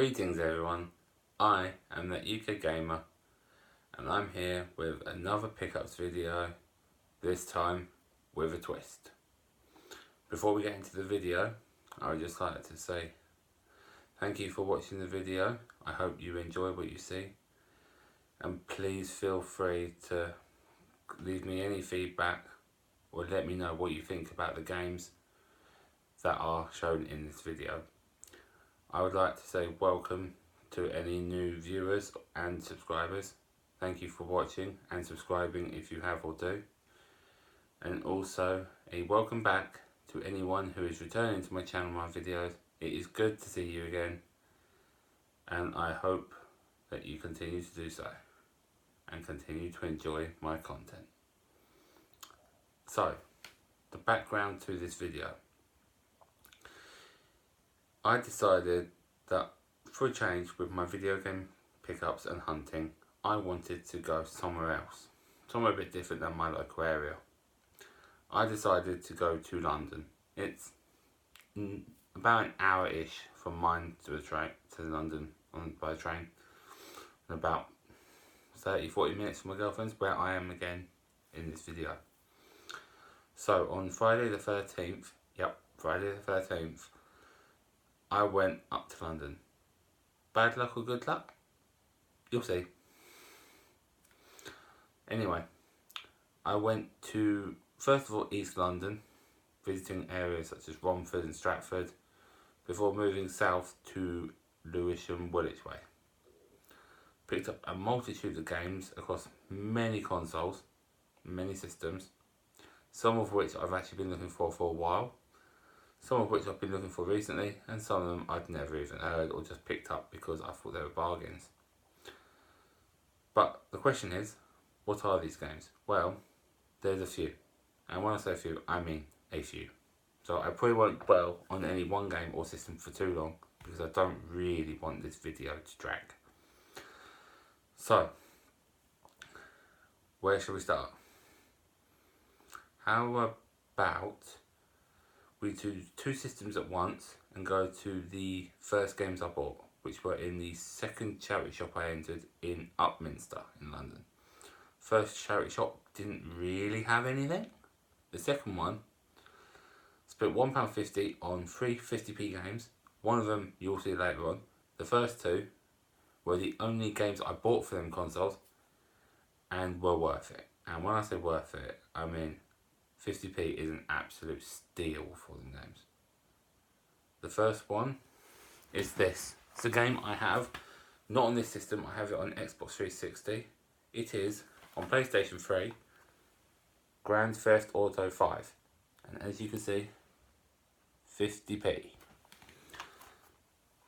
Greetings everyone, I am the UK Gamer and I'm here with another pickups video, this time with a twist. Before we get into the video, I would just like to say thank you for watching the video. I hope you enjoy what you see, and please feel free to leave me any feedback or let me know what you think about the games that are shown in this video. I would like to say welcome to any new viewers and subscribers. Thank you for watching and subscribing if you have or do. And also a welcome back to anyone who is returning to my channel, my videos. It is good to see you again, and I hope that you continue to do so and continue to enjoy my content. So, the background to this video. I decided that for a change with my video game pickups and hunting, I wanted to go somewhere else, somewhere a bit different than my local area. I decided to go to London. It's about an hour-ish from mine to London by train, and about 30-40 minutes from my girlfriend's, where I am again in this video. So on Friday the 13th, Friday the 13th, I went up to London. Bad luck or good luck? You'll see. Anyway, I went to, first of all, East London, visiting areas such as Romford and Stratford, before moving south to Lewisham, Woolwich Way. Picked up a multitude of games across many consoles, many systems, some of which I've actually been looking for a while, some of which I've been looking for recently, and some of them I'd never even heard or just picked up because I thought they were bargains. But the question is, what are these games? Well, there's a few. And when I say a few, I mean a few. So I probably won't dwell on any one game or system for too long, because I don't really want this video to drag. So, where shall we start? How about we do two systems at once and go to the first games I bought, which were in the second charity shop I entered in Upminster in London. First charity shop didn't really have anything. The second one spent £1.50 on 3 50p games. One of them you'll see later on. The first two were the only games I bought for them consoles and were worth it. And when I say worth it, I mean 50p is an absolute steal for them games. The first one is this. It's a game I have, not on this system, I have it on Xbox 360. It is, on PlayStation 3, Grand Theft Auto 5. And as you can see, 50p.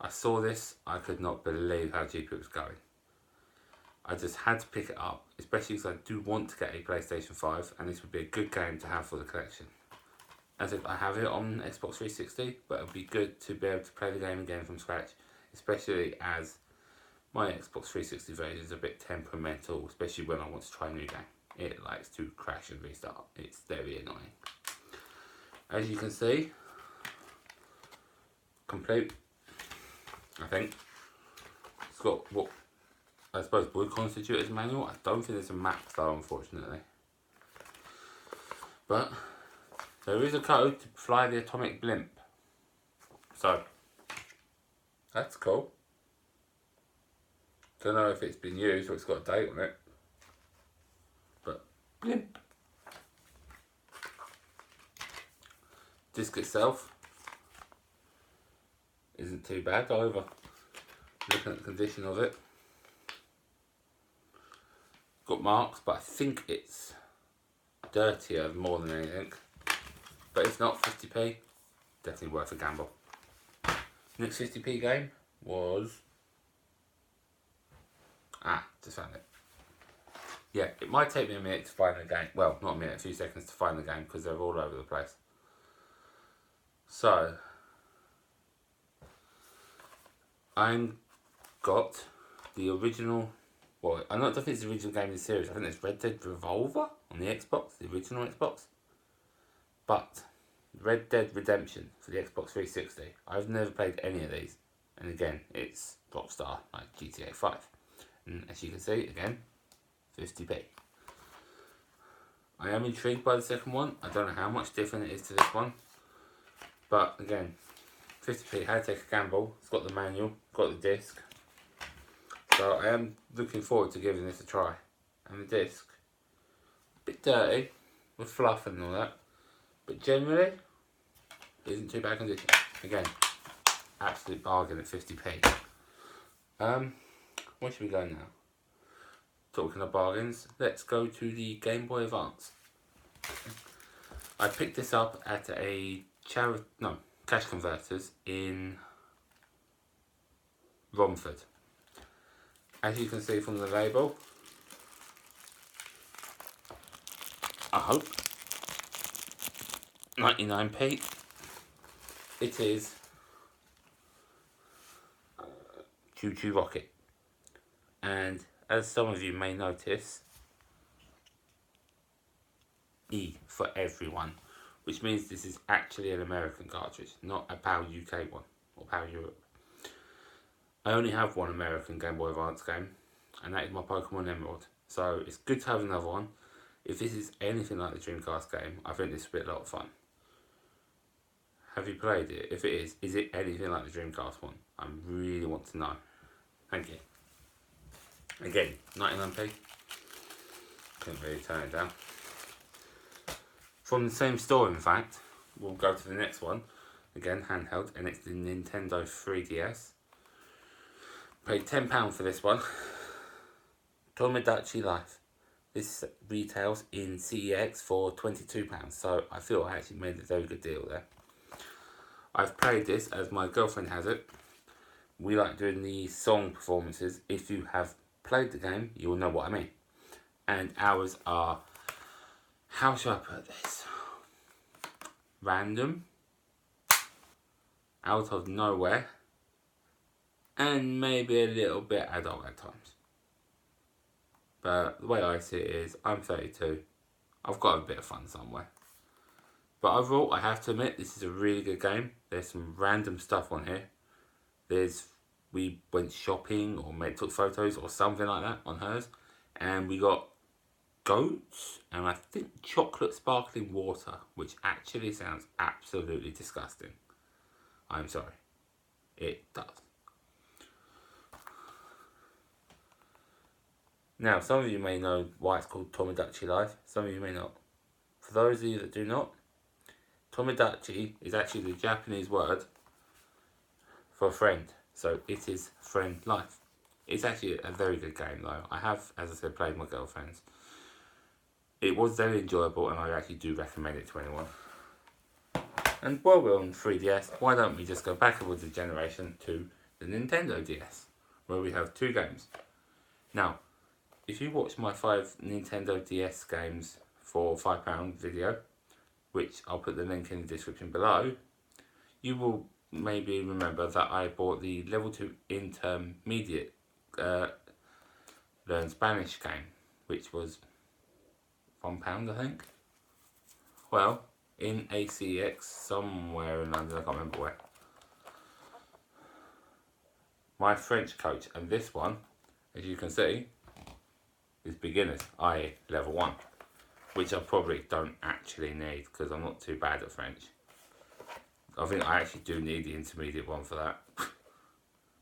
I saw this, I could not believe how cheap it was going. I just had to pick it up, especially because I do want to get a PlayStation 5, and this would be a good game to have for the collection. As if I have it on Xbox 360, but it would be good to be able to play the game again from scratch, especially as my Xbox 360 version is a bit temperamental, especially when I want to try a new game. It likes to crash and restart. It's very annoying. As you can see, complete, I think. It's got what I suppose would constitute as a manual. I don't think there's a map though, unfortunately. But there is a code to fly the atomic blimp. So, that's cool. Don't know if it's been used or it's got a date on it. But, blimp. Disc itself isn't too bad either. Looking at the condition of it. Got marks, but I think it's dirtier more than anything. But if not, 50p, definitely worth a gamble. Next 50p game was... just found it. Yeah, it might take me a minute to find the game. Well, not a minute, a few seconds to find the game, because they're all over the place. So, I got the original... Well, I don't think it's the original game in the series. I think it's Red Dead Revolver on the Xbox, the original Xbox. But Red Dead Redemption for the Xbox 360. I've never played any of these. And again, it's Rockstar, like GTA 5. And as you can see, again, 50p. I am intrigued by the second one. I don't know how much different it is to this one. But again, 50p, how to take a gamble. It's got the manual, got the disc. So I am looking forward to giving this a try. And the disc, a bit dirty, with fluff and all that. But generally, isn't too bad condition. Again, absolute bargain at 50p. Where should we go now? Talking of bargains, let's go to the Game Boy Advance. I picked this up at a cash converters in Romford. As you can see from the label, I hope, 99p. It is Choo Choo Rocket. And as some of you may notice, E for everyone, which means this is actually an American cartridge, not a PAL UK one or PAL Europe. I only have one American Game Boy Advance game, and that is my Pokemon Emerald. So it's good to have another one. If this is anything like the Dreamcast game, I think this will be a lot of fun. Have you played it? If it is it anything like the Dreamcast one? I really want to know. Thank you. Again, 99p. Couldn't really turn it down. From the same store, in fact, we'll go to the next one. Again, handheld, and it's the Nintendo 3DS. Paid £10 for this one. Tomodachi Life. This retails in CEX for £22, so I feel I actually made a very good deal there. I've played this as my girlfriend has it. We like doing the song performances. If you have played the game, you will know what I mean. And ours are, how shall I put this? Random, out of nowhere, and maybe a little bit adult at times. But the way I see it is, I'm 32, I've got a bit of fun somewhere. But overall, I have to admit, this is a really good game. There's some random stuff on here. We went shopping or took photos or something like that on hers. And we got goats and I think chocolate sparkling water, which actually sounds absolutely disgusting. I'm sorry. It does. Now, some of you may know why it's called Tomodachi Life. Some of you may not. For those of you that do not, Tomodachi is actually the Japanese word for friend. So it is friend life. It's actually a very good game though. I have, as I said, played with my girlfriends. It was very enjoyable and I actually do recommend it to anyone. And while we're on 3DS, why don't we just go backwards a generation to the Nintendo DS, where we have two games. Now, if you watch my 5 Nintendo DS games for £5 video, which I'll put the link in the description below, you will maybe remember that I bought the level 2 intermediate learn Spanish game, which was £1 I think. Well, in ACX somewhere in London, I can't remember where. My French coach, and this one, as you can see, is beginners, i.e. level 1, which I probably don't actually need because I'm not too bad at French. I think I actually do need the intermediate one for that.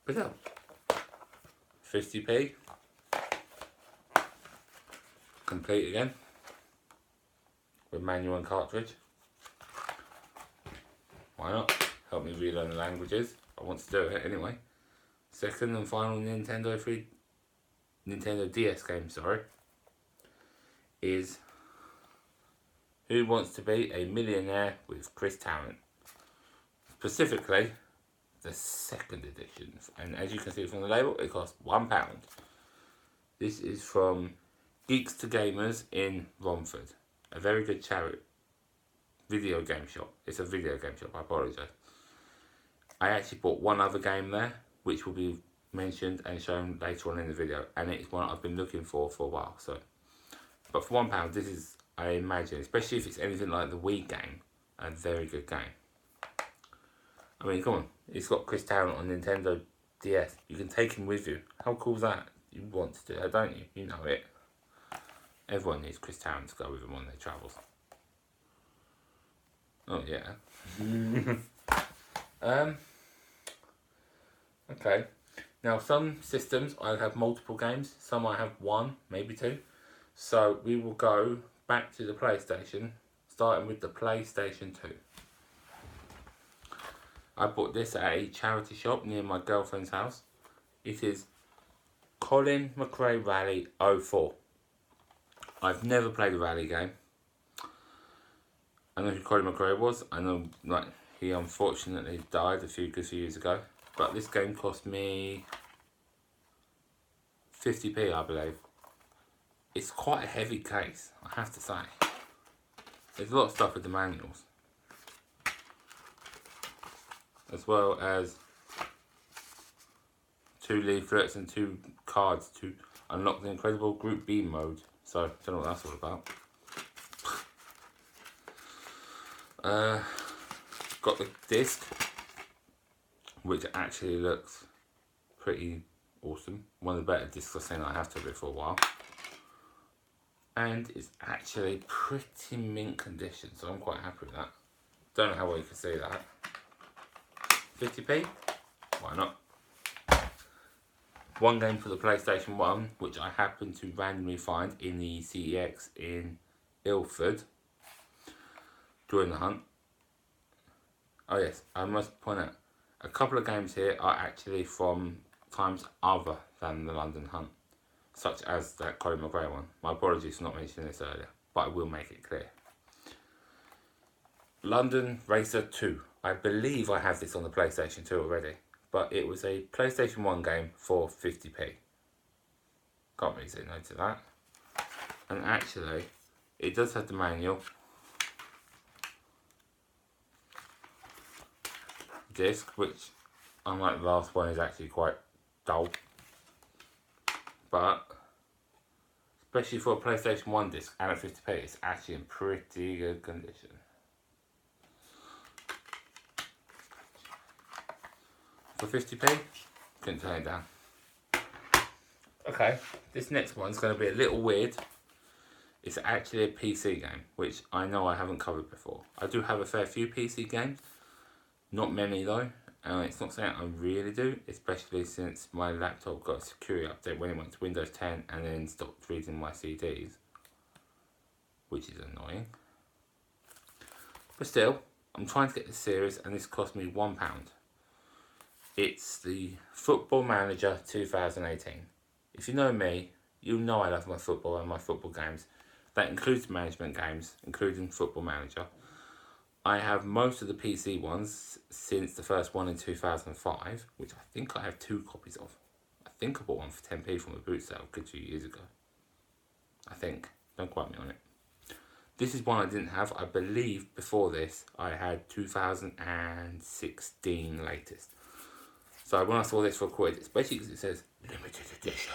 But no, 50p, complete again, with manual and cartridge. Why not? Help me relearn the languages. I want to do it anyway. Second and final Nintendo DS game, is Who Wants to Be a Millionaire with Chris Tarrant. Specifically, the second edition. And as you can see from the label, it costs £1. This is from Geeks to Gamers in Romford. A very good charity video game shop. It's a video game shop, I apologise. I actually bought one other game there, which will be mentioned and shown later on in the video, and it's one I've been looking for a while. So, but for £1, this is, I imagine, especially if it's anything like the Wii game, a very good game. I mean, come on, it's got Chris Tarrant on Nintendo DS. You can take him with you. How cool is that? You want to do that, don't you? You know it. Everyone needs Chris Tarrant to go with them on their travels. Oh yeah. Okay. Now some systems I have multiple games. Some I have one, maybe two. So we will go back to the PlayStation, starting with the PlayStation 2. I bought this at a charity shop near my girlfriend's house. It is Colin McRae Rally 04. I've never played a rally game. I know who Colin McRae was. I know he unfortunately died a few years ago. But this game cost me 50p, I believe. It's quite a heavy case, I have to say. There's a lot of stuff with the manuals, as well as 2 leaflets and 2 cards to unlock the incredible Group B mode. So, I don't know what that's all about. Got the disc, which actually looks pretty awesome. One of the better discs I've seen. I have to have it for a while. And it's actually pretty mint condition, so I'm quite happy with that. Don't know how well you can see that. 50p? Why not? One game for the PlayStation 1, which I happened to randomly find in the CEX in Ilford during the hunt. Oh yes, I must point out, a couple of games here are actually from times other than the London hunt, such as that Colin McRae one. My apologies for not mentioning this earlier, but I will make it clear. London Racer 2. I believe I have this on the PlayStation 2 already, but it was a PlayStation 1 game for 50p. Can't really say no to that. And actually, it does have the manual, disc, which unlike the last one is actually quite dull, but especially for a PlayStation 1 disc and at 50p, it's actually in pretty good condition. For 50p, couldn't turn it down. Okay, this next one's going to be a little weird. It's actually a PC game, which I know I haven't covered before. I do have a fair few PC games, not many though, and it's not something I really do, especially since my laptop got a security update when it went to Windows 10 and then stopped reading my CDs, which is annoying. But still, I'm trying to get this series and this cost me £1. It's the Football Manager 2018. If you know me, you know I love my football and my football games. That includes management games, including Football Manager. I have most of the PC ones since the first one in 2005, which I think I have 2 copies of. I think I bought one for 10p from a boot sale a good few years ago. I think. Don't quote me on it. This is one I didn't have. I believe before this I had 2016 latest. So when I saw this for £1, especially because it says limited edition,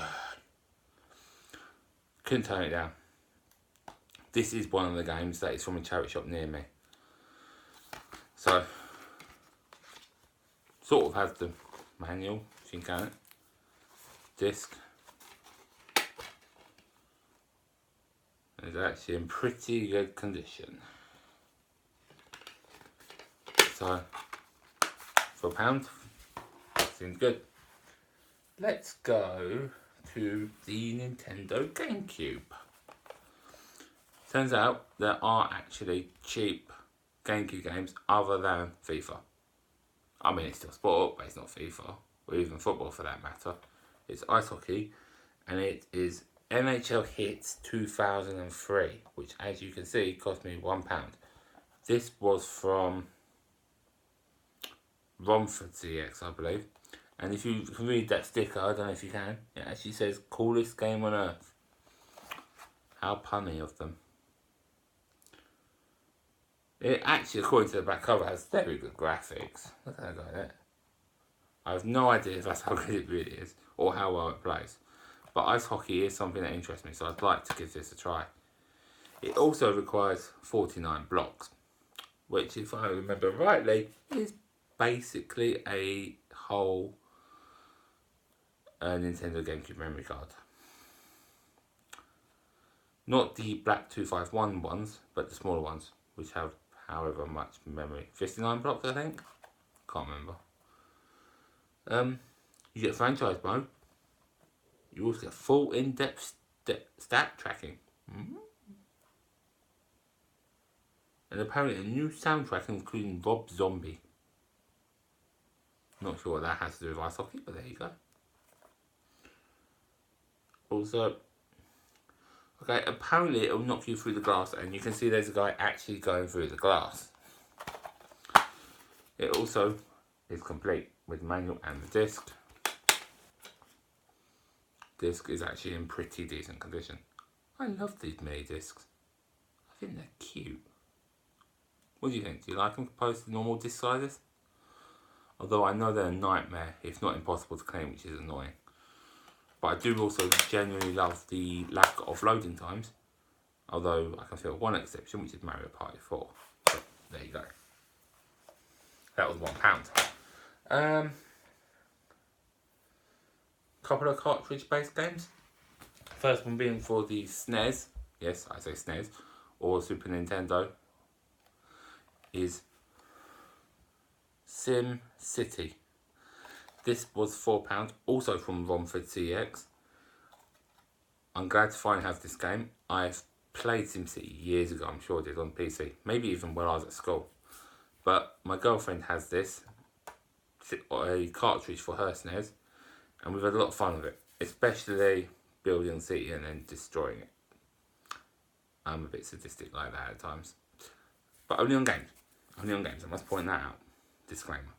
couldn't turn it down. This is one of the games that is from a charity shop near me. So, sort of has the manual, if you can, disc. It's actually in pretty good condition. So, for £1, seems good. Let's go to the Nintendo GameCube. Turns out there are actually cheap GameCube games other than FIFA. I mean, it's still sport, but it's not FIFA, or even football for that matter. It's ice hockey, and it is NHL Hits 2003, which, as you can see, cost me £1. This was from Romford CX, I believe. And if you can read that sticker, I don't know if you can, it actually says, coolest game on earth. How punny of them. It actually, according to the back cover, has very good graphics. Look at that guy there. I have no idea if that's how good it really is, or how well it plays. But ice hockey is something that interests me, so I'd like to give this a try. It also requires 49 blocks, which, if I remember rightly, is basically a whole a Nintendo GameCube memory card. Not the black 251 ones, but the smaller ones, which have however much memory. 59 blocks, I think? Can't remember. You get franchise mode. You also get full in-depth stat tracking. And apparently a new soundtrack including Rob Zombie. Not sure what that has to do with ice hockey, but there you go. Also, okay, apparently it will knock you through the glass, and you can see there's a guy actually going through the glass. It also is complete with manual and the disc. Disc is actually in pretty decent condition. I love these mini discs. I think they're cute. What do you think? Do you like them opposed to normal disc sizes? Although I know they're a nightmare, if not impossible to clean, which is annoying. But I do also genuinely love the lack of loading times. Although I can feel one exception, which is Mario Party 4. But there you go. That was £1. Couple of cartridge-based games. First one being for the SNES. Yes, I say SNES. Or Super Nintendo. Is Sim City. This was £4, also from Romford CX. I'm glad to finally have this game. I've played SimCity years ago, I'm sure I did, on PC. Maybe even when I was at school. But my girlfriend has this, a cartridge for her SNES, and we've had a lot of fun with it. Especially building a city and then destroying it. I'm a bit sadistic like that at times. But only on games. Only on games, I must point that out. Disclaimer.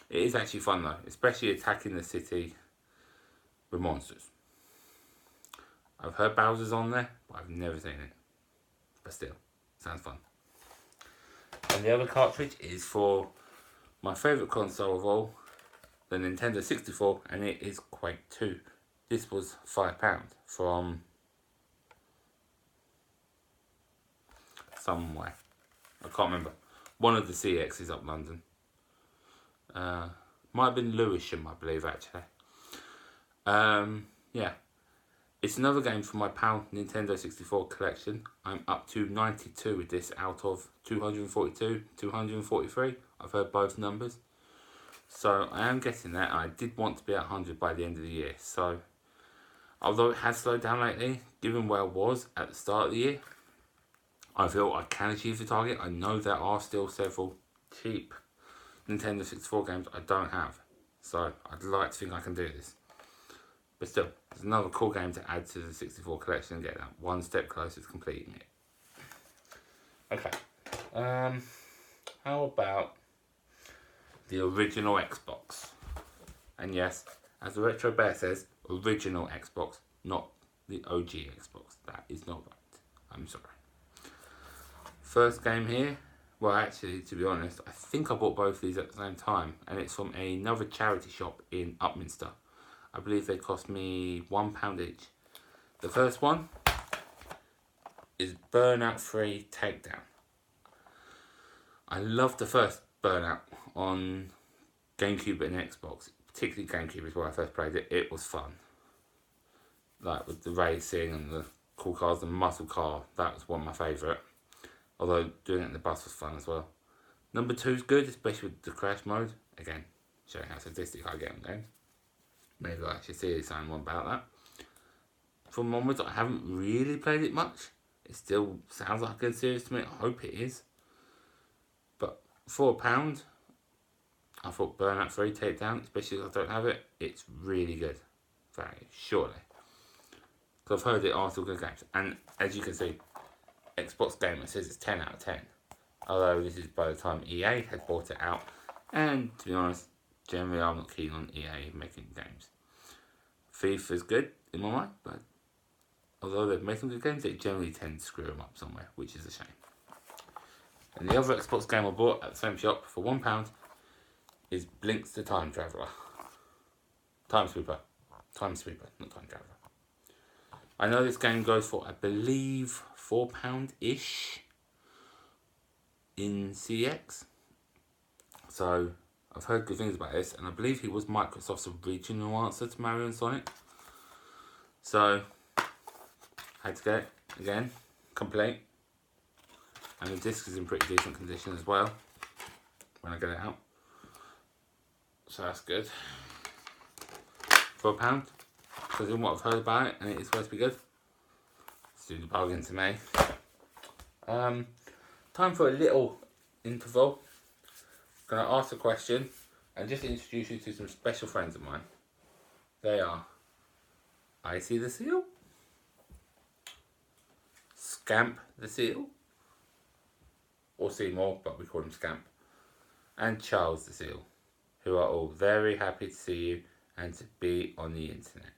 It is actually fun though, especially attacking the city with monsters. I've heard Bowser's on there, but I've never seen it. But still, sounds fun. And the other cartridge is for my favourite console of all, the Nintendo 64, and it is Quake 2. This was £5 from somewhere. I can't remember. One of the CXs up London. Might have been Lewisham, I believe, actually. Yeah. It's another game from my PAL Nintendo 64 collection. I'm up to 92 with this out of 242, 243. I've heard both numbers. So I am getting that. I did want to be at 100 by the end of the year. So, although it has slowed down lately, given where I was at the start of the year, I feel I can achieve the target. I know there are still several cheap Nintendo 64 games I don't have. So I'd like to think I can do this. But still, it's another cool game to add to the 64 collection and get that one step closer to completing it. Okay. How about the original Xbox? And yes, as the Retro Bear says, original Xbox, not the OG Xbox. That is not right. I'm sorry. First game here, well actually to be honest, I think I bought both of these at the same time, and it's from another charity shop in Upminster. I believe they cost me £1 each. The first one is Burnout 3 Takedown. I loved the first Burnout on GameCube and Xbox, particularly GameCube is where I first played it. It was fun. Like with the racing and the cool cars, the muscle car, that was one of my favourite. Although doing it in the bus was fun as well. Number 2 is good, especially with the crash mode. Again, showing how sadistic I get on games. Maybe I should see something about that. From onwards, I haven't really played it much. It still sounds like a good series to me. I hope it is. But £4, I thought Burnout 3 Takedown, especially if I don't have it, it's really good. Very surely. Because I've heard it are still good games. And as you can see, Xbox Gamer says it's 10 out of 10. Although this is by the time EA had bought it out. And to be honest, generally I'm not keen on EA making games. FIFA is good in my mind, but although they've made some good games, they generally tend to screw them up somewhere, which is a shame. And the other Xbox game I bought at the same shop for £1 is Blinks the Time Traveller. Time Sweeper, not Time Traveller. I know this game goes for, I believe, £4-ish in CX. So I've heard good things about this, and I believe he was Microsoft's original answer to Mario and Sonic. So, had to get it again, complete. And the disc is in pretty decent condition as well when I get it out. So that's good. For £1, because in what I've heard about it, and it is supposed to be good. It's doing the bargain to me. Time for a little interval. Gonna ask a question and just introduce you to some special friends of mine. They are Icy the Seal, Scamp the Seal, or Seymour, but we call him Scamp, and Charles the Seal, who are all very happy to see you and to be on the internet.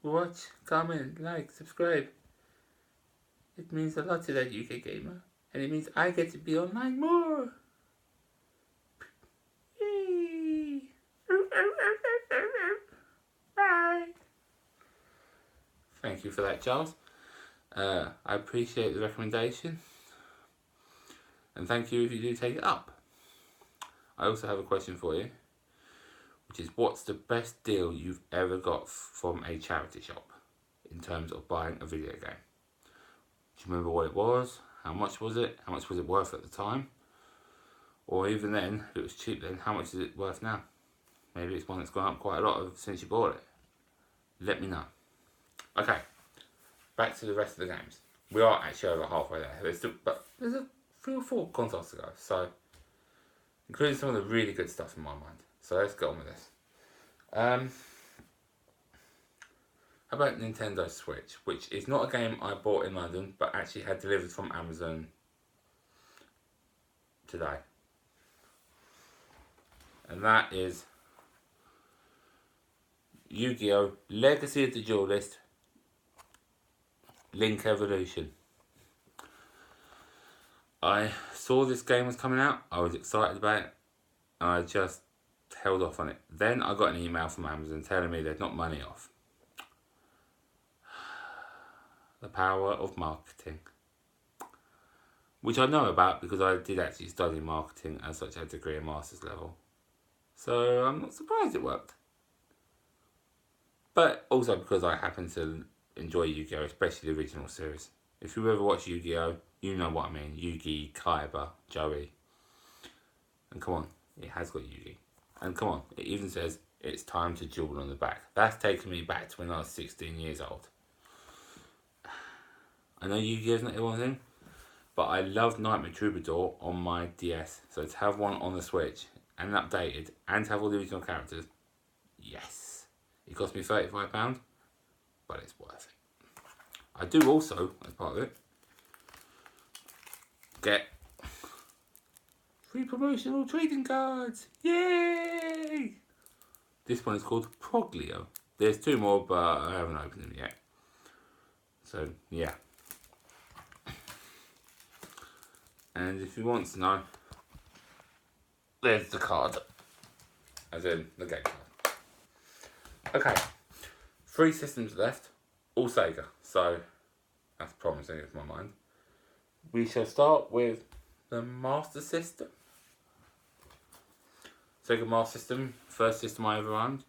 Watch, comment, like, subscribe. It means a lot to that UK gamer, and it means I get to be online more. Yay! Bye. Thank you for that, Charles. I appreciate the recommendation, and thank you if you do take it up. I also have a question for you, which is, what's the best deal you've ever got from a charity shop in terms of buying a video game? Do you remember what it was? How much was it? How much was it worth at the time? Or even then, if it was cheap then, how much is it worth now? Maybe it's one that's gone up quite a lot since you bought it. Let me know. Okay, back to the rest of the games. We are actually over halfway there. There's a 3 or 4 consoles to go, so including some of the really good stuff in my mind. So let's get on with this. How about Nintendo Switch, which is not a game I bought in London, but actually had delivered from Amazon today. And that is Yu-Gi-Oh! Legacy of the Duelist, Link Evolution. I saw this game was coming out, I was excited about it, and I just held off on it. Then I got an email from Amazon telling me they'd knocked money off. The power of marketing. Which I know about because I did actually study marketing as such, a degree at master's level. So I'm not surprised it worked. But also because I happen to enjoy Yu-Gi-Oh!, especially the original series. If you ever watch Yu-Gi-Oh!, you know what I mean. Yugi, Kaiba, Joey. And come on, it has got Yugi. And come on, it even says it's time to duel on the back. That's taken me back to when I was 16 years old. I know Yu-Gi-Oh's not everyone's thing, but I love Nightmare Troubadour on my DS. So to have one on the Switch and updated and to have all the original characters, yes. It cost me £35, but it's worth it. I do also, as part of it, get free promotional trading cards. Yay! This one is called Proglio. There's 2 more, but I haven't opened them yet. So, yeah. And if you want to know, there's the card. As in, the game card. Okay. 3 systems left. All Sega. So, that's promising in my mind. We shall start with the Master System. Sega Master System. First system I ever owned.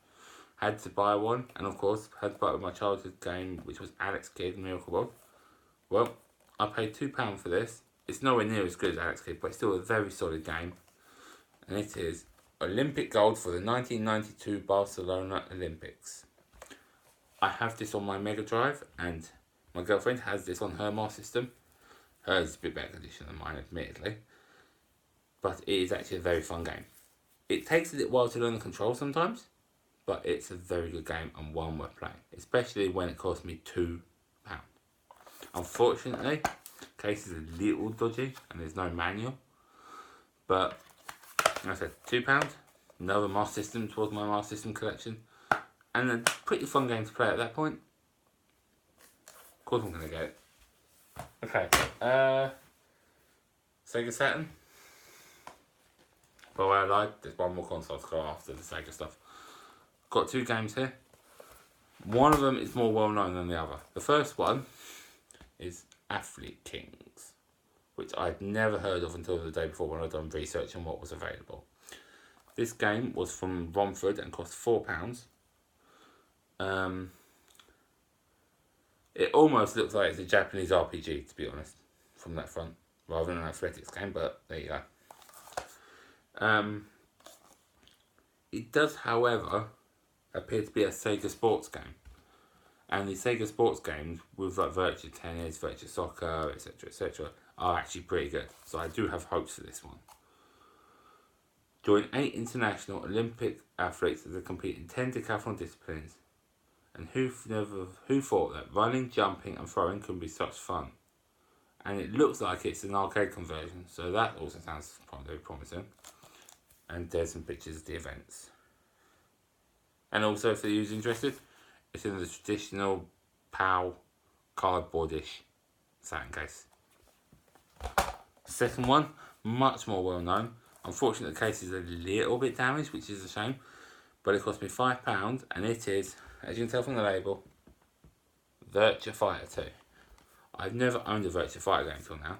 Had to buy one. And of course, had to buy it with my childhood game, which was Alex Kidd Miracle World. Well, I paid £2 for this. It's nowhere near as good as Alex Kidd, but it's still a very solid game. And it is Olympic gold for the 1992 Barcelona Olympics. I have this on my Mega Drive, and my girlfriend has this on her Master System. Hers is a bit better condition than mine, admittedly. But it is actually a very fun game. It takes a little while to learn the controls sometimes, but it's a very good game and one worth playing. Especially when it cost me £2. Unfortunately, the case is a little dodgy and there's no manual. But, like I said, £2. Another Master System towards my Master System collection. And a pretty fun game to play at that point. Of course I'm going to get it. Okay, Sega Saturn. By the way, I lied, there's one more console to go after the Sega stuff. Got 2 games here. One of them is more well known than the other. The first one is Athlete Kings, which I'd never heard of until the day before when I'd done research on what was available. This game was from Romford and cost £4. It almost looks like it's a Japanese RPG, to be honest, from that front, rather than an athletics game, but there you go. It does, however, appear to be a Sega sports game. And the Sega sports games with like Virtua Tennis, Virtua Soccer, etc., are actually pretty good. So I do have hopes for this one. Join 8 international Olympic athletes that compete in 10 decathlon disciplines. And who thought that running, jumping and throwing can be such fun? And it looks like it's an arcade conversion, so that also sounds very promising. And there's some pictures of the events. And also, if you're interested, it's in the traditional PAL cardboardish Saturn case. The second one, much more well known. Unfortunately, the case is a little bit damaged, which is a shame. But it cost me £5, and it is, as you can tell from the label, Virtua Fighter 2. I've never owned a Virtua Fighter game until now.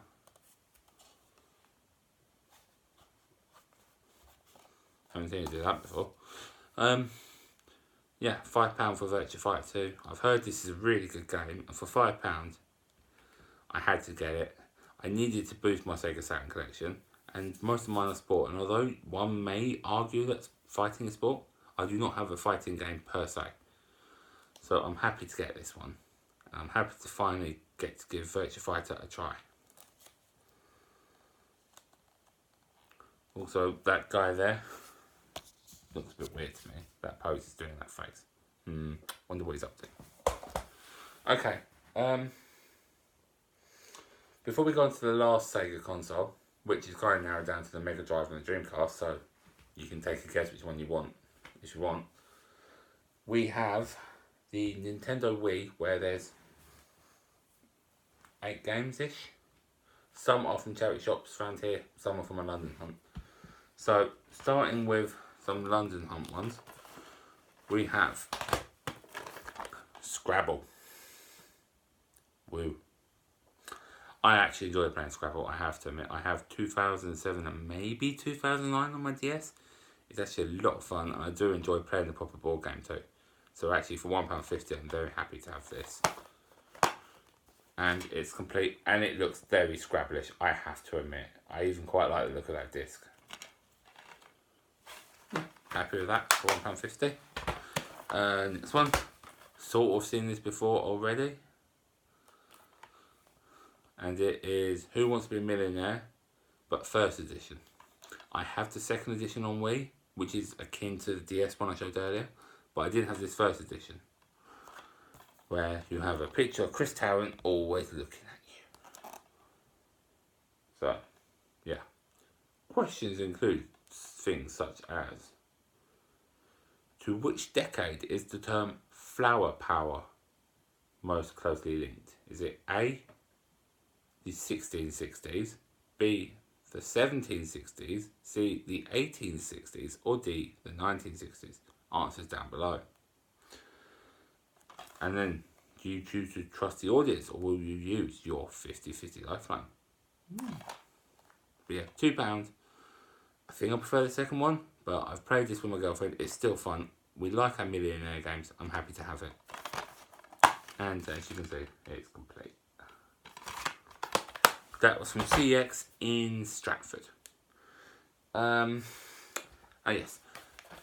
Haven't seen you do that before. Yeah, £5 for Virtua Fighter 2. I've heard this is a really good game, and for £5, I had to get it. I needed to boost my Sega Saturn collection, and most of mine are sport. And although one may argue that fighting is sport, I do not have a fighting game per se. So I'm happy to get this one. I'm happy to finally get to give Virtua Fighter a try. Also, that guy there looks a bit weird to me. That pose is doing that face. Wonder what he's up to. Okay. Before we go on to the last Sega console, which is kind of narrowed down to the Mega Drive and the Dreamcast, so you can take a guess which one you want, if you want. We have the Nintendo Wii, where there's 8 games-ish. Some are from charity shops around here, some are from a London hunt. So, starting with some London hunt ones, we have Scrabble. Woo. I actually enjoy playing Scrabble, I have to admit. I have 2007 and maybe 2009 on my DS. It's actually a lot of fun, and I do enjoy playing the proper board game too. So actually for £1.50 I'm very happy to have this. And it's complete, and it looks very Scrabblish, I have to admit. I even quite like the look of that disc. Happy with that for £1.50. Next one, sort of seen this before already. And it is Who Wants to Be a Millionaire, but first edition. I have the second edition on Wii, which is akin to the DS one I showed earlier, but I did have this first edition, where you have a picture of Chris Tarrant always looking at you. So, yeah. Questions include things such as, to which decade is the term flower power most closely linked? Is it A, the 1660s, B, the 1760s, C, the 1860s, or D, the 1960s? Answers down below. And then, do you choose to trust the audience, or will you use your 50-50 lifeline? But yeah, £2. I think I prefer the second one, but I've played this with my girlfriend. It's still fun. We like our millionaire games. I'm happy to have it. And as you can see, it's complete. That was from CX in Stratford. Oh yes,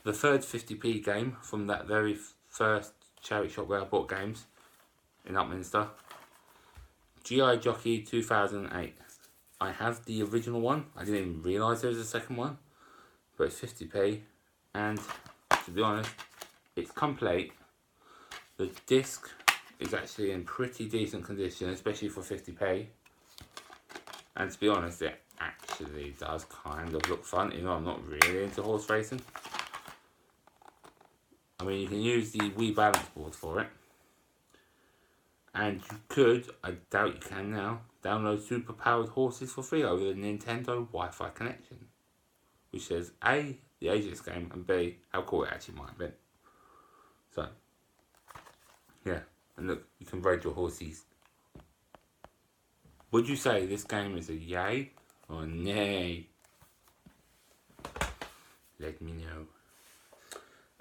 the third 50p game from that very first charity shop where I bought games in Upminster. G.I. Jockey 2008. I have the original one. I didn't even realise there was a second one. But it's 50p. And to be honest, it's complete. The disc is actually in pretty decent condition, especially for 50p. And to be honest, it actually does kind of look fun, even though I'm not really into horse racing. I mean, you can use the Wii balance board for it. And you could, I doubt you can now, download super powered horses for free over the Nintendo Wi-Fi connection. Which says A, the age of this game, and B, how cool it actually might have been. So, yeah. And look, you can ride your horses. Would you say this game is a yay or a nay? Let me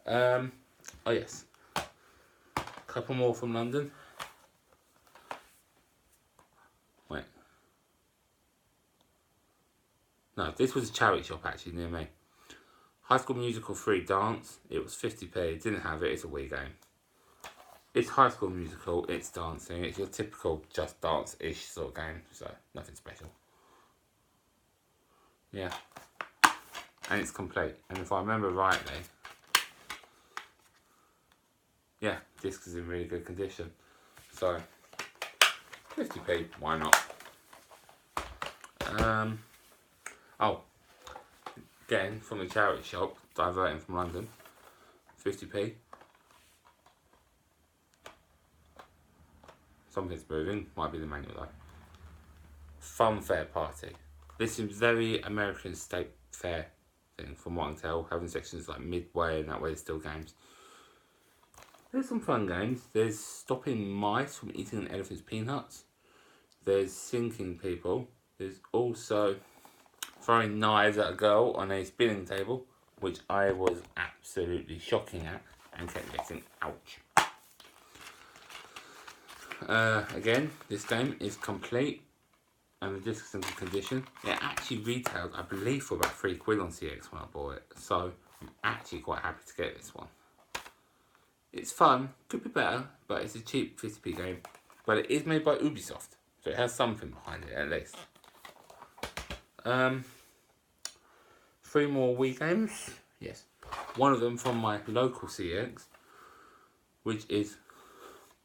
know. Oh yes. Couple more from London. Wait. No, this was a charity shop actually near me. High School Musical 3 Dance. It was 50p. Didn't have it. It's a Wii game. It's High School Musical. It's dancing. It's your typical just dance-ish sort of game. So nothing special. Yeah. And it's complete. And if I remember rightly, yeah, disc is in really good condition. So 50p, why not? Oh, again from the charity shop, diverting from London, 50p. Something's moving, might be the manual though. Fun Fair Party. This is very American state fair thing from what I can tell, having sections like Midway and that way there's still games. There's some fun games. There's stopping mice from eating an elephant's peanuts. There's sinking people. There's also throwing knives at a girl on a spinning table, which I was absolutely shocking at and kept getting ouch. Again, this game is complete and the disc is in good condition. It actually retailed, I believe, for about £3 on CX when I bought it, so I'm actually quite happy to get this one. It's fun, could be better, but it's a cheap 50p game. But it is made by Ubisoft, so it has something behind it at least. 3 more Wii games, yes. One of them from my local CX, which is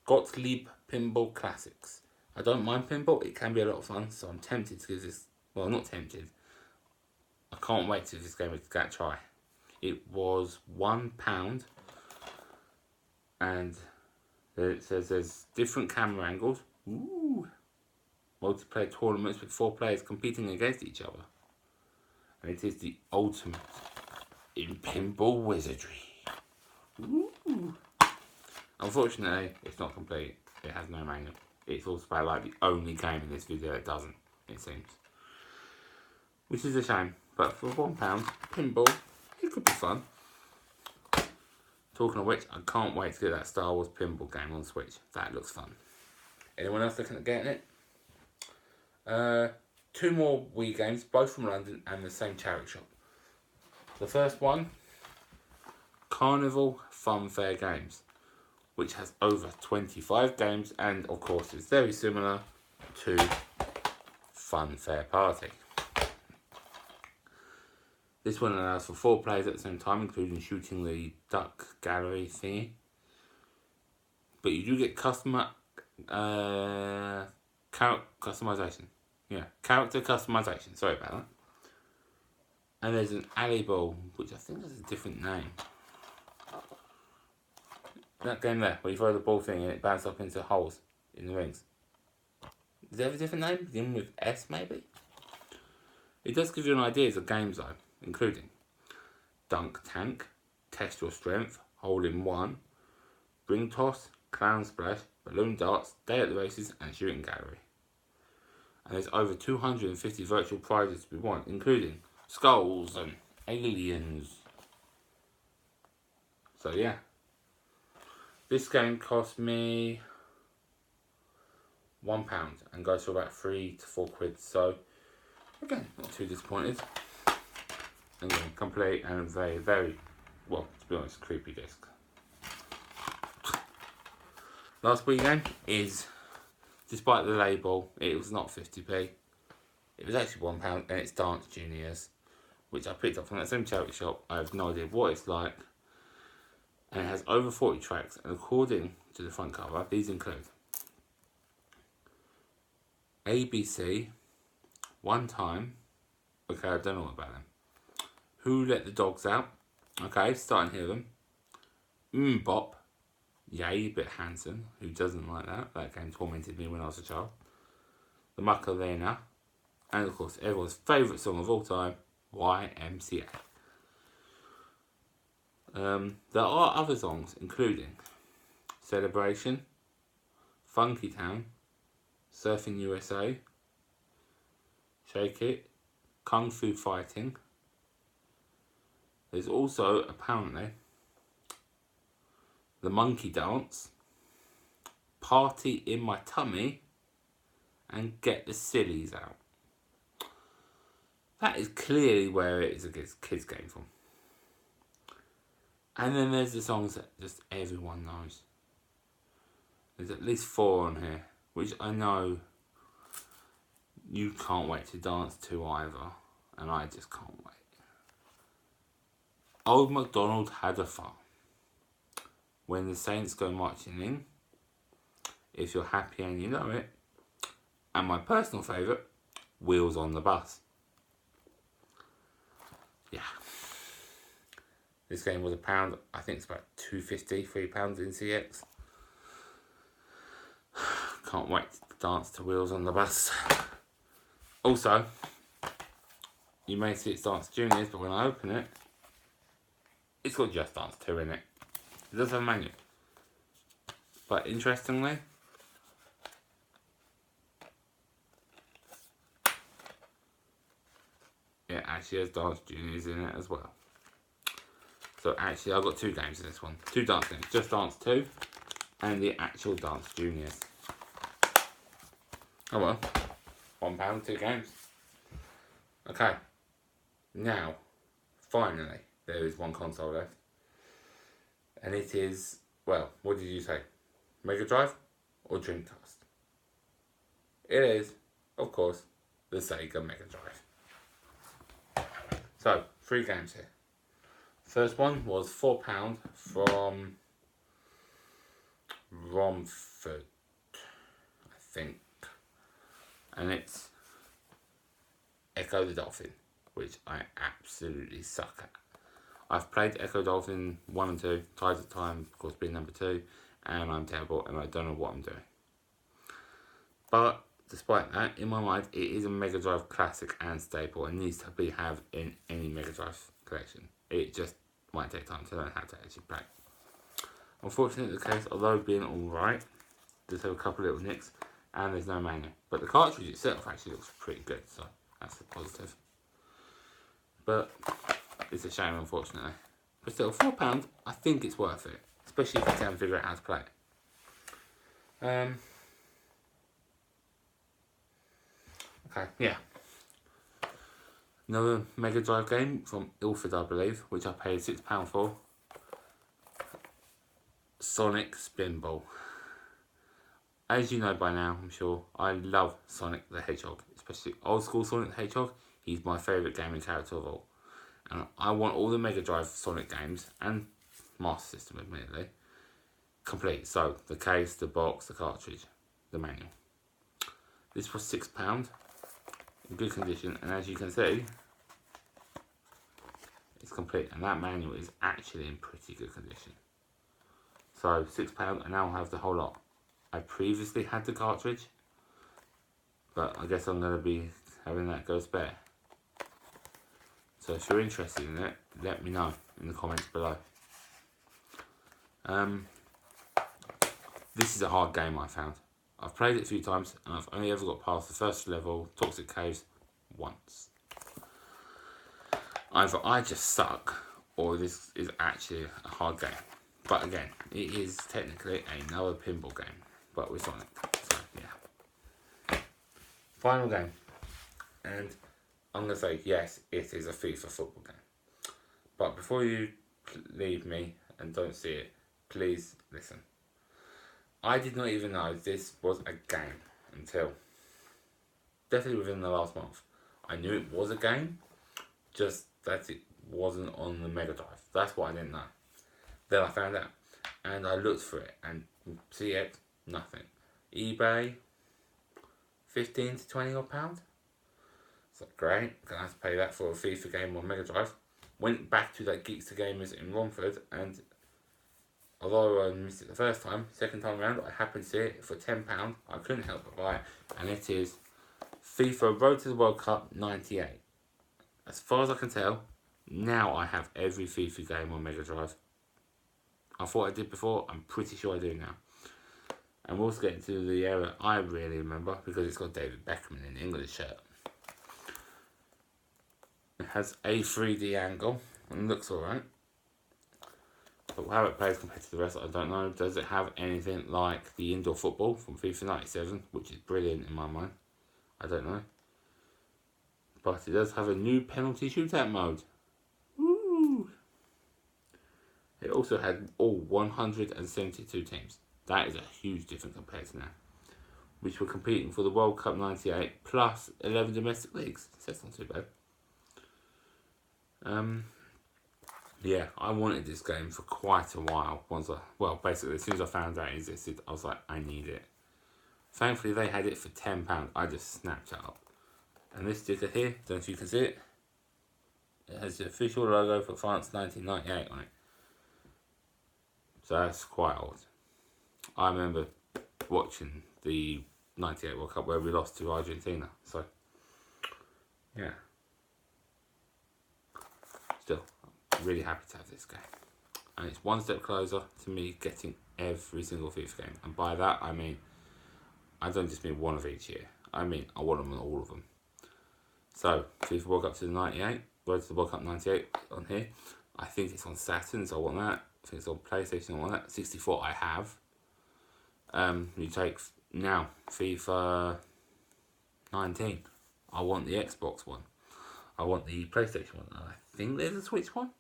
Gottlieb Pinball Classics. I don't mind pinball, it can be a lot of fun, so I'm tempted to give this, well not tempted, I can't wait to give this game a try. It was £1, and it says there's different camera angles, ooh, multiplayer tournaments with 4 players competing against each other. And it is the ultimate in pinball wizardry. Ooh. Unfortunately, it's not complete. It has no manual. It's also about like the only game in this video that doesn't, it seems. Which is a shame. But for £1, pinball, it could be fun. Talking of which, I can't wait to get that Star Wars pinball game on Switch. That looks fun. Anyone else looking at getting it? 2 more Wii games, both from London and the same charity shop. The first one, Carnival Fun Fair Games, which has over 25 games and of course is very similar to Fun Fair Party. This one allows for 4 players at the same time, including shooting the duck gallery thingy. But you do get customization. Yeah, character customization. Sorry about that. And there's an alley ball, which I think has a different name. That game there, where you throw the ball thing and it bounces up into holes in the rings. Does it have a different name? Beginning with S, maybe? It does give you an idea of games though, including Dunk Tank, Test Your Strength, Hole in One, Ring Toss, Clown Splash, Balloon Darts, Day at the Races, and Shooting Gallery. And there's over 250 virtual prizes to be won, including skulls and aliens. So yeah. This game cost me £1 and goes for about £3 to £4. So again, not too disappointed. Again, complete and very, very, well, to be honest, creepy disc. Last Wii game is, despite the label, it was not 50p. It was actually £1 and it's Dance Juniors, which I picked up from that same charity shop. I have no idea what it's like. And it has over 40 tracks, and according to the front cover, these include ABC, One Time, okay, I don't know about them. Who Let the Dogs Out, okay, starting to hear them. Bop, Yay, Bit Hanson, who doesn't like that? That game tormented me when I was a child. The Macarena, and of course everyone's favourite song of all time, YMCA. There are other songs, including Celebration, Funky Town, Surfing USA, Shake It, Kung Fu Fighting. There's also, apparently, the Monkey Dance, Party in My Tummy, and Get the Sillies Out. That is clearly where it is a kids game from. And then there's the songs that just everyone knows. There's at least 4 on here, which I know you can't wait to dance to either, and I just can't wait. Old MacDonald Had a Farm, When the Saints Go Marching In, If You're Happy and You Know It, and my personal favourite, Wheels on the Bus. Yeah. This game was £1. I think it's about £2.50, £3 in CX. Can't wait to dance to Wheels on the Bus. Also, you may see it's Dance Juniors, but when I open it, it's got Just Dance 2 in it. It does have a manual. But interestingly, it actually has Dance Juniors in it as well. So actually I've got 2 games in this one. 2 dance games. Just Dance 2 and the actual Dance Juniors. Oh well. £1, 2 games. Okay. Now, finally, there is one console left. And it is, well, what did you say? Mega Drive or Dreamcast? It is, of course, the Sega Mega Drive. So, 3 games here. First one was £4 from Romford, I think. And it's Echo the Dolphin, which I absolutely suck at. I've played Echo Dolphin 1 and 2, tried to time, of course, being number 2, and I'm terrible and I don't know what I'm doing. But despite that, in my mind, it is a Mega Drive classic and staple and needs to have in any Mega Drive collection. It just might take time to learn how to actually play. Unfortunately, the case, although being alright, does have a couple little nicks and there's no manual. But the cartridge itself actually looks pretty good, so that's a positive. But it's a shame, unfortunately. But still, £4, I think it's worth it, especially if you can figure out how to play it. Okay, yeah. Another Mega Drive game from Ilford, I believe, which I paid £6 for. Sonic Spinball. As you know by now, I'm sure, I love Sonic the Hedgehog, especially old school Sonic the Hedgehog. He's my favourite gaming character of all. And I want all the Mega Drive Sonic games, and Master System admittedly, complete. So, the case, the box, the cartridge, the manual. This was £6, in good condition, and as you can see, it's complete. And that manual is actually in pretty good condition. So, £6, and now I have the whole lot. I previously had the cartridge, but I guess I'm going to be having that go spare. So if you're interested in it, let me know in the comments below. This is a hard game, I found. I've played it a few times and I've only ever got past the first level, Toxic Caves, once. Either I just suck or this is actually a hard game. But again, it is technically another pinball game, but with Sonic. So yeah. Final game. And I'm going to say, yes, it is a FIFA football game. But before you leave me and don't see it, please listen. I did not even know this was a game until definitely within the last month. I knew it was a game, just that it wasn't on the Mega Drive. That's what I didn't know. Then I found out and I looked for it and CX, nothing. eBay, 15 to 20 odd pounds. So great, gonna have to pay that for a FIFA game on Mega Drive. Went back to that Geeks to Gamers in Romford, and although I missed it the first time, second time around I happened to see it for £10. I couldn't help but buy it, and it is FIFA Road to the World Cup 98. As far as I can tell, now I have every FIFA game on Mega Drive. I thought I did before, I'm pretty sure I do now. And we're also getting to the era I really remember, because it's got David Beckham in the English shirt. has a 3D angle and looks alright. But how it plays compared to the rest, I don't know. Does it have anything like the indoor football from FIFA 97, which is brilliant in my mind? I don't know. But it does have a new penalty shootout mode. Woo! It also had all 172 teams. That is a huge difference compared to now, which were competing for the World Cup 98 plus 11 domestic leagues. So that's not too bad. Yeah, I wanted this game for quite a while. Basically, as soon as I found out it existed, I was like, I need it. Thankfully, they had it for £10. I just snapped it up. And this sticker here, don't know if you can see it. It has the official logo for France 1998 on it. So that's quite old. I remember watching the 98 World Cup where we lost to Argentina. So, yeah. Still, I'm really happy to have this game. And it's one step closer to me getting every single FIFA game. And by that, I mean, I don't just mean one of each year. I mean, I want them on all of them. So, FIFA World Cup to the 98, Road to the World Cup 98 on here. I think it's on Saturn, so I want that. I think it's on PlayStation, I want that. 64 I have. You take now FIFA 19. I want the Xbox one. I want the PlayStation one. I think there's a Switch one.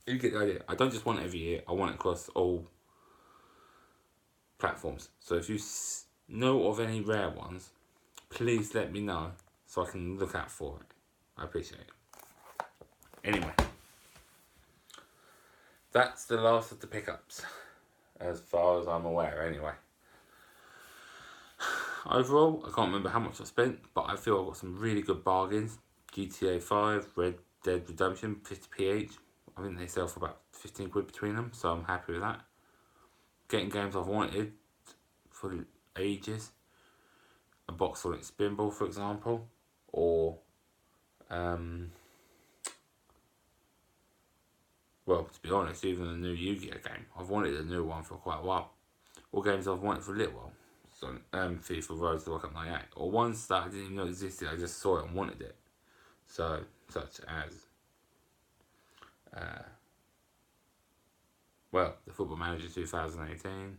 You get the idea. I don't just want it every year. I want it across all platforms. So if you know of any rare ones, please let me know so I can look out for it. I appreciate it. Anyway, that's the last of the pickups, as far as I'm aware anyway. Overall, I can't remember how much I spent, but I feel I got some really good bargains. GTA 5, Red Dead Redemption, 50p each. I think they sell for about 15 quid between them, so I'm happy with that. Getting games I've wanted for ages. A box Sonic Spinball, for example, or well, to be honest, even the new Yu-Gi-Oh game. I've wanted a new one for quite a while. Or games I've wanted for a little while. So, FIFA Road to the World Cup 98. Or ones that I didn't even know existed, I just saw it and wanted it. So, such as, the Football Manager 2018.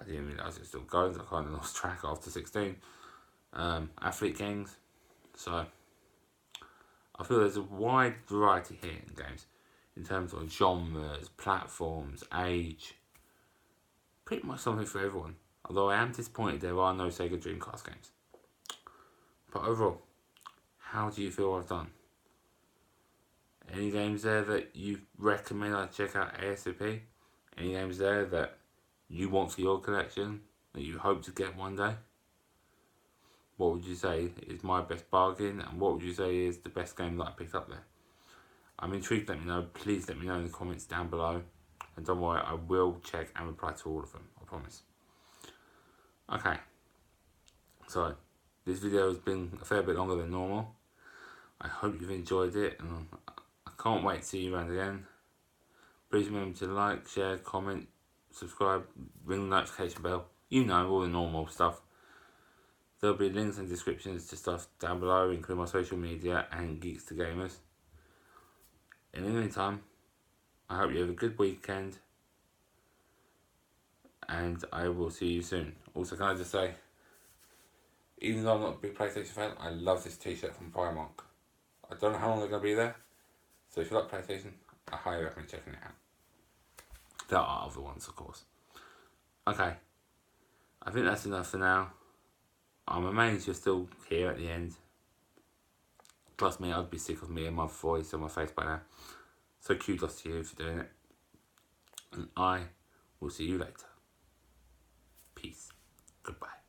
I didn't realise it was still going, so I kind of lost track after 16. Athlete games. So, I feel there's a wide variety here in games. In terms of genres, platforms, age. Pretty much something for everyone. Although I am disappointed there are no Sega Dreamcast games. But overall, how do you feel I've done? Any games there that you recommend I check out ASAP? Any games there that you want for your collection, that you hope to get one day? What would you say is my best bargain, and what would you say is the best game that I picked up there? I'm intrigued, let me know. Please let me know in the comments down below. And don't worry, I will check and reply to all of them, I promise. Okay, so this video has been a fair bit longer than normal. I hope you've enjoyed it, and I can't wait to see you around again. Please remember to like, share, comment, subscribe, ring the notification bell. You know, all the normal stuff. There'll be links and descriptions to stuff down below, including my social media and Geeks to Gamers. In the meantime, I hope you have a good weekend, and I will see you soon. Also, can I just say, even though I'm not a big PlayStation fan, I love this t-shirt from Primark. I don't know how long they're going to be there, so if you like PlayStation, I highly recommend checking it out. There are other ones, of course. Okay, I think that's enough for now. I'm amazed you're still here at the end. Trust me, I'd be sick of me and my voice on my face by now. So kudos to you for doing it. And I will see you later. Peace. Goodbye.